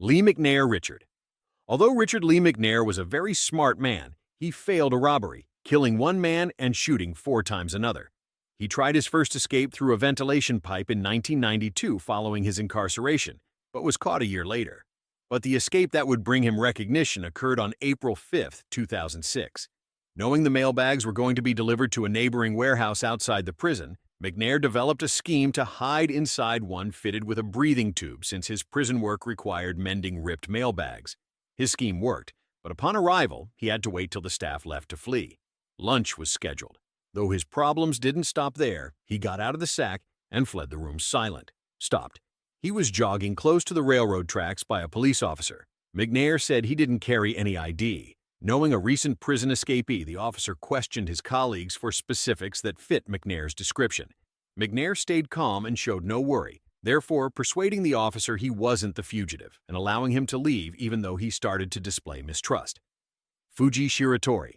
Lee McNair Richard. Although Richard Lee McNair was a very smart man, he failed a robbery, killing one man and shooting 4 times another. He tried his first escape through a ventilation pipe in 1992 following his incarceration, but was caught a year later. But the escape that would bring him recognition occurred on April 5, 2006. Knowing the mailbags were going to be delivered to a neighboring warehouse outside the prison, McNair developed a scheme to hide inside one fitted with a breathing tube since his prison work required mending ripped mailbags. His scheme worked, but upon arrival, he had to wait till the staff left to flee. Lunch was scheduled. Though his problems didn't stop there, he got out of the sack and fled the room stopped. He was jogging close to the railroad tracks by a police officer. McNair said he didn't carry any ID. Knowing a recent prison escapee, the officer questioned his colleagues for specifics that fit McNair's description. McNair stayed calm and showed no worry, therefore persuading the officer he wasn't the fugitive and allowing him to leave even though he started to display mistrust. Yoshii Shiratori.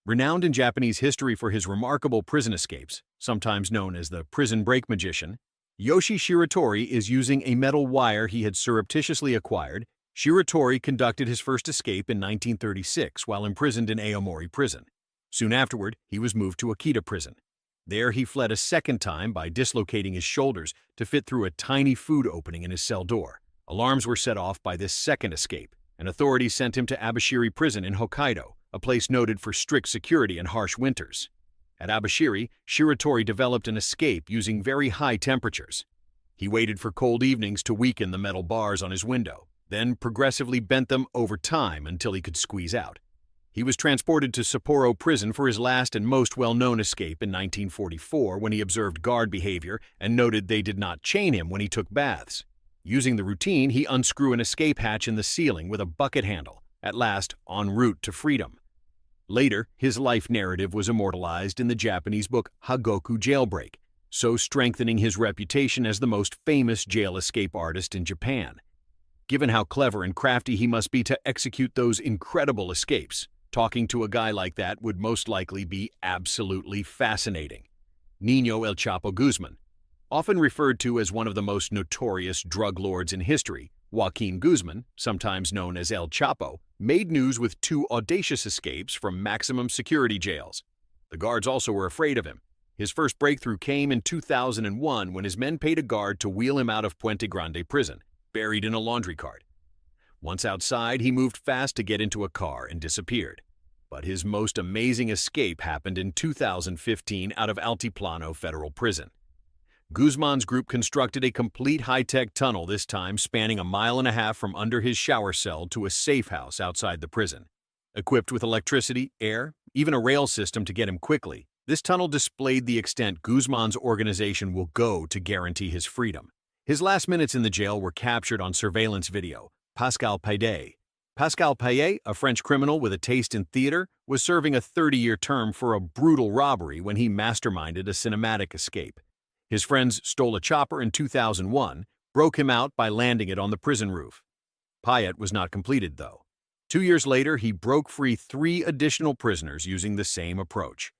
Renowned in Japanese history for his remarkable prison escapes, sometimes known as the prison break magician, Yoshii Shiratori is using a metal wire he had surreptitiously acquired. Shiratori conducted his first escape in 1936 while imprisoned in Aomori prison. Soon afterward, he was moved to Akita prison. There he fled a second time by dislocating his shoulders to fit through a tiny food opening in his cell door. Alarms were set off by this second escape, and authorities sent him to Abashiri prison in Hokkaido, a place noted for strict security and harsh winters. At Abashiri, Shiratori developed an escape using very high temperatures. He waited for cold evenings to weaken the metal bars on his window, then progressively bent them over time until he could squeeze out. He was transported to Sapporo prison for his last and most well-known escape in 1944 when he observed guard behavior and noted they did not chain him when he took baths. Using the routine, he unscrewed an escape hatch in the ceiling with a bucket handle, at last en route to freedom. Later, his life narrative was immortalized in the Japanese book Hagoku Jailbreak, so strengthening his reputation as the most famous jail escape artist in Japan. Given how clever and crafty he must be to execute those incredible escapes, talking to a guy like that would most likely be absolutely fascinating. Niño El Chapo Guzman. Often referred to as one of the most notorious drug lords in history, Joaquin Guzman, sometimes known as El Chapo, made news with 2 audacious escapes from maximum security jails. The guards also were afraid of him. His first breakthrough came in 2001 when his men paid a guard to wheel him out of Puente Grande prison, buried in a laundry cart. Once outside, he moved fast to get into a car and disappeared. But his most amazing escape happened in 2015 out of Altiplano Federal Prison. Guzman's group constructed a complete high-tech tunnel, this time spanning 1.5 miles from under his shower cell to a safe house outside the prison. Equipped with electricity, air, even a rail system to get him quickly, this tunnel displayed the extent Guzman's organization will go to guarantee his freedom. His last minutes in the jail were captured on surveillance video. Pascal Payet. Pascal Payet, a French criminal with a taste in theater, was serving a 30-year term for a brutal robbery when he masterminded a cinematic escape. His friends stole a chopper in 2001, broke him out by landing it on the prison roof. Payet was not completed, though. 2 years later, he broke free 3 additional prisoners using the same approach.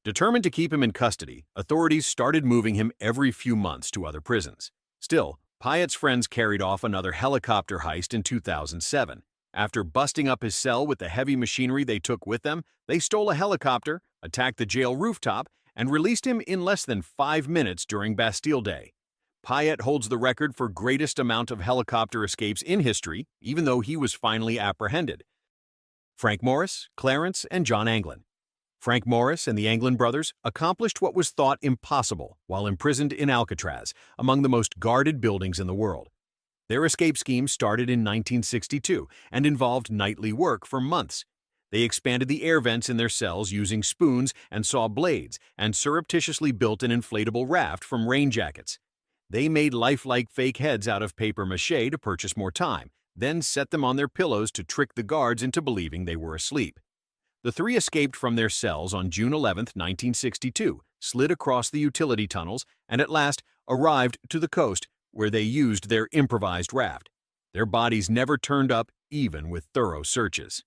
Determined to keep him in custody, authorities started moving him every few months to other prisons. Still, Payet's friends carried off another helicopter heist in 2007. After busting up his cell with the heavy machinery they took with them, they stole a helicopter, attacked the jail rooftop, and released him in less than 5 minutes during Bastille Day. Payet holds the record for greatest amount of helicopter escapes in history, even though he was finally apprehended. Frank Morris, Clarence, and John Anglin. Frank Morris and the Anglin brothers accomplished what was thought impossible while imprisoned in Alcatraz, among the most guarded buildings in the world. Their escape scheme started in 1962 and involved nightly work for months. They expanded the air vents in their cells using spoons and saw blades and surreptitiously built an inflatable raft from rain jackets. They made lifelike fake heads out of paper mache to purchase more time, then set them on their pillows to trick the guards into believing they were asleep. The 3 escaped from their cells on June 11, 1962, slid across the utility tunnels, and at last arrived to the coast, where they used their improvised raft. Their bodies never turned up, even with thorough searches.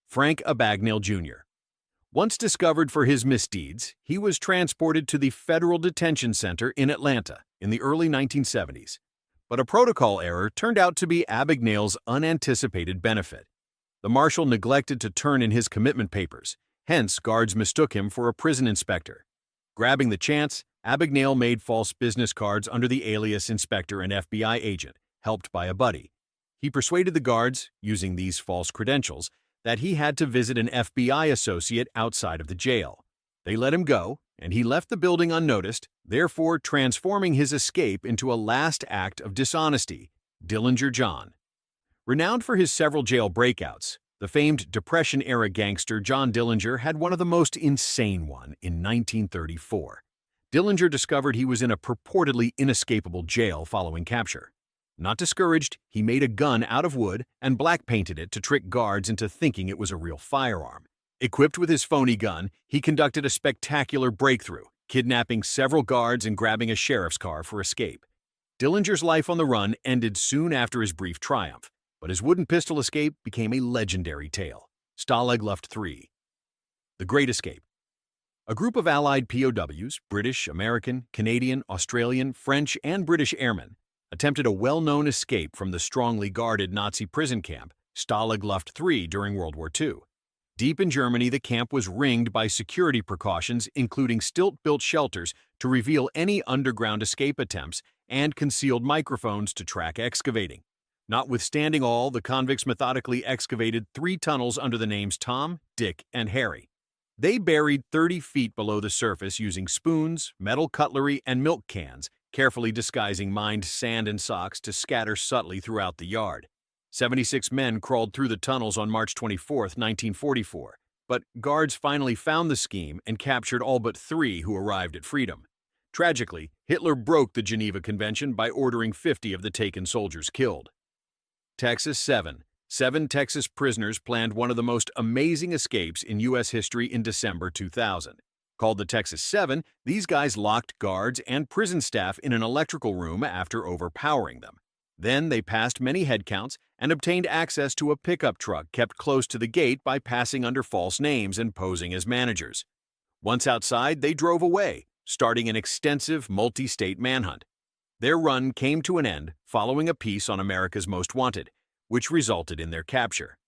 Frank Abagnale Jr. Once discovered for his misdeeds, he was transported to the Federal Detention Center in Atlanta in the early 1970s. But a protocol error turned out to be Abagnale's unanticipated benefit. The marshal neglected to turn in his commitment papers, hence guards mistook him for a prison inspector. Grabbing the chance, Abagnale made false business cards under the alias inspector and FBI agent, helped by a buddy. He persuaded the guards, using these false credentials, that he had to visit an FBI associate outside of the jail. They let him go, and he left the building unnoticed, therefore transforming his escape into a last act of dishonesty. Dillinger John. Renowned for his several jail breakouts, the famed Depression-era gangster John Dillinger had one of the most insane ones in 1934. Dillinger discovered he was in a purportedly inescapable jail following capture. Not discouraged, he made a gun out of wood and black-painted it to trick guards into thinking it was a real firearm. Equipped with his phony gun, he conducted a spectacular breakthrough, kidnapping several guards and grabbing a sheriff's car for escape. Dillinger's life on the run ended soon after his brief triumph, but his wooden pistol escape became a legendary tale. Stalag Luft III. The Great Escape. A group of Allied POWs, British, American, Canadian, Australian, French, and British airmen, attempted a well-known escape from the strongly guarded Nazi prison camp, Stalag Luft III, during World War II. Deep in Germany, the camp was ringed by security precautions, including stilt-built shelters to reveal any underground escape attempts and concealed microphones to track excavating. Notwithstanding all, the convicts methodically excavated 3 tunnels under the names Tom, Dick, and Harry. They buried 30 feet below the surface using spoons, metal cutlery, and milk cans, carefully disguising mined sand and socks to scatter subtly throughout the yard. 76 men crawled through the tunnels on March 24, 1944, but guards finally found the scheme and captured all but 3 who arrived at freedom. Tragically, Hitler broke the Geneva Convention by ordering 50 of the taken soldiers killed. Texas 7. 7 Texas prisoners planned one of the most amazing escapes in U.S. history in December 2000. Called the Texas 7, these guys locked guards and prison staff in an electrical room after overpowering them. Then they passed many headcounts and obtained access to a pickup truck kept close to the gate by passing under false names and posing as managers. Once outside, they drove away, starting an extensive multi-state manhunt. Their run came to an end following a piece on America's Most Wanted, which resulted in their capture.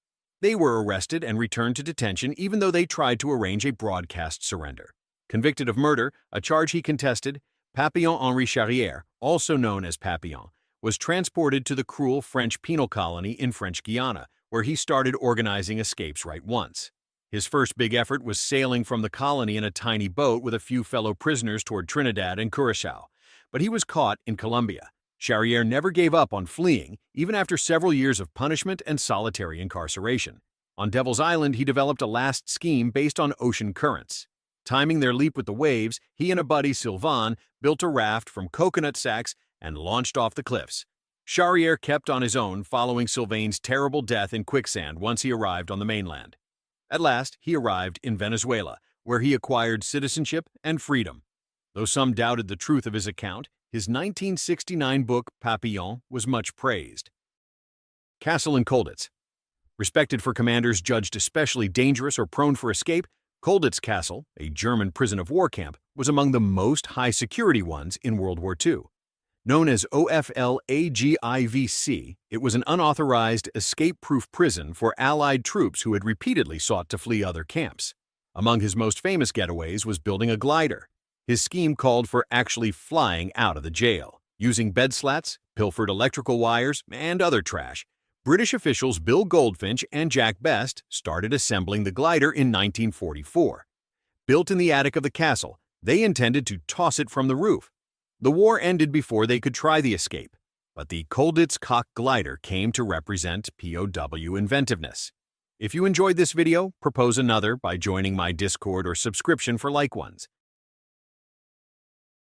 They were arrested and returned to detention even though they tried to arrange a broadcast surrender. Convicted of murder, a charge he contested, Papillon Henri Charrière, also known as Papillon, was transported to the cruel French penal colony in French Guiana, where he started organizing escapes right once. His first big effort was sailing from the colony in a tiny boat with a few fellow prisoners toward Trinidad and Curaçao, but he was caught in Colombia. Charrière never gave up on fleeing, even after several years of punishment and solitary incarceration. On Devil's Island, he developed a last scheme based on ocean currents. Timing their leap with the waves, he and a buddy, Sylvain, built a raft from coconut sacks and launched off the cliffs. Charrière kept on his own following Sylvain's terrible death in quicksand once he arrived on the mainland. At last, he arrived in Venezuela, where he acquired citizenship and freedom. Though some doubted the truth of his account, his 1969 book, Papillon, was much praised. Castle in Kolditz. Respected for commanders judged especially dangerous or prone for escape, Kolditz Castle, a German prison of war camp, was among the most high-security ones in World War II. Known as OFL-AGIVC, it was an unauthorized, escape-proof prison for Allied troops who had repeatedly sought to flee other camps. Among his most famous getaways was building a glider. His scheme called for actually flying out of the jail. Using bed slats, pilfered electrical wires, and other trash, British officials Bill Goldfinch and Jack Best started assembling the glider in 1944. Built in the attic of the castle, they intended to toss it from the roof. The war ended before they could try the escape, but the Kolditz Cock glider came to represent POW inventiveness. If you enjoyed this video, propose another by joining my Discord or subscription for like ones.